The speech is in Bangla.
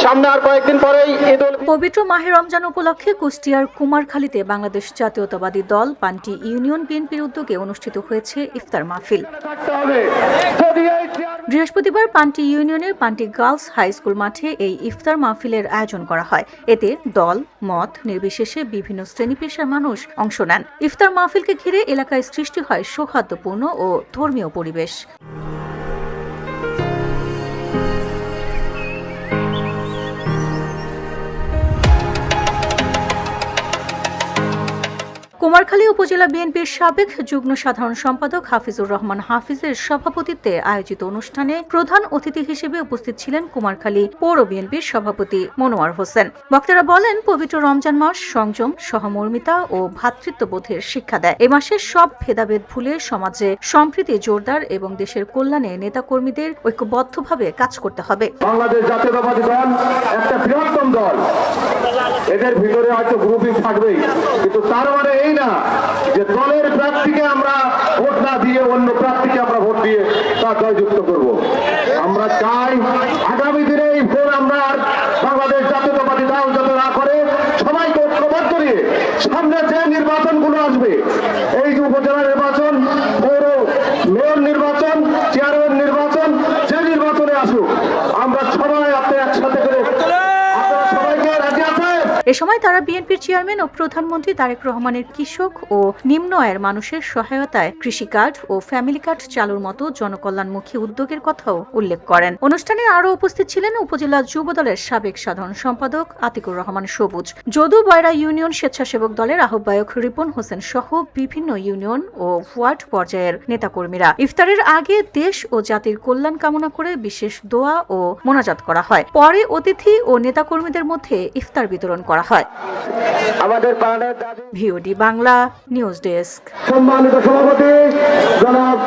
সামনে আর কয়েকদিন পরেই পবিত্র মাহে রমজান উপলক্ষে কুষ্টিয়ার কুমারখালীতে বাংলাদেশ জাতীয়তাবাদী দল পান্টি ইউনিয়ন বিএনপির উদ্যোগে অনুষ্ঠিত হয়েছে ইফতার মাহফিল। বৃহস্পতিবার পান্টি ইউনিয়নের পান্টি গার্লস হাই স্কুল মাঠে এই ইফতার মাহফিলের আয়োজন করা হয়। এতে দল মত নির্বিশেষে বিভিন্ন শ্রেণী পেশার মানুষ অংশ নেন। ইফতার মাহফিলকে ঘিরে এলাকায় সৃষ্টি হয় সৌহার্দ্যপূর্ণ ও ধর্মীয় পরিবেশ। কুমারখালী উপজেলা বিএনপির সাবেক যুগ্ম সাধারণ সম্পাদক হাফিজুর রহমান হাফিজের সভাপতিত্বে আয়োজিত অনুষ্ঠানে প্রধান অতিথি হিসেবে উপস্থিত ছিলেন কুমারখালী পৌর বিএনপির সভাপতি মনোয়ার হোসেন। বক্তারা বলেন, পবিত্র রমজান মাস সংযম, সহমর্মিতা ও ভ্রাতৃত্ববোধের শিক্ষা দেয়। এ মাসে সব ভেদাভেদ ভুলে সমাজে সম্প্রীতি জোরদার এবং দেশের কল্যাণে নেতাকর্মীদের ঐক্যবদ্ধভাবে কাজ করতে হবে। বাংলাদেশ জাতীয়তাবাদী দল একটা বৃহত্তম দল, এদের ভিতরে হয়তো গ্রুপিং থাকবেই, কিন্তু তার মানে এই না যে দলের প্রার্থীকে আমরা ভোট না দিয়ে অন্য প্রার্থীকে আমরা ভোট দিয়ে তা জয়যুক্ত করব। আমরা চাই আগামী দিনে এই ভোট আমরা বাংলাদেশ জাতীয়তাবাদী দল যাতে না করে সবাইকে ঐক্যবদ্ধ নিয়ে সামনে যে নির্বাচনগুলো আসবে, এই যে উপজেলা নির্বাচন, পৌর মেয়র নির্বাচন, চেয়ারম্যান নির্বাচন, যে নির্বাচনে আসুক আমরা সবাই আপনি একসাথে করে এ সময় তারা বিএনপির চেয়ারম্যান ও প্রধানমন্ত্রী তারেক রহমানের কৃষক ও নিম্ন আয়ের মানুষের সহায়তায় কৃষি কার্ড ও ফ্যামিলি কার্ড চালুর মতো জনকল্যাণমুখী উদ্যোগের কথাও উল্লেখ করেন। অনুষ্ঠানে আরও উপস্থিত ছিলেন উপজেলা যুব দলের সাবেক সাধারণ সম্পাদক আতিকুর রহমান সবুজ, যদু বয়রা ইউনিয়ন স্বেচ্ছাসেবক দলের আহ্বায়ক রিপন হোসেন সহ বিভিন্ন ইউনিয়ন ও ওয়ার্ড পর্যায়ের নেতাকর্মীরা। ইফতারের আগে দেশ ও জাতির কল্যাণ কামনা করে বিশেষ দোয়া ও মোনাজাত করা হয়। পরে অতিথি ও নেতাকর্মীদের মধ্যে ইফতার বিতরণ করা হয়। আমাদের ভিওডি বাংলা নিউজ ডেস্ক। সম্মানিত সভাপতি জনাব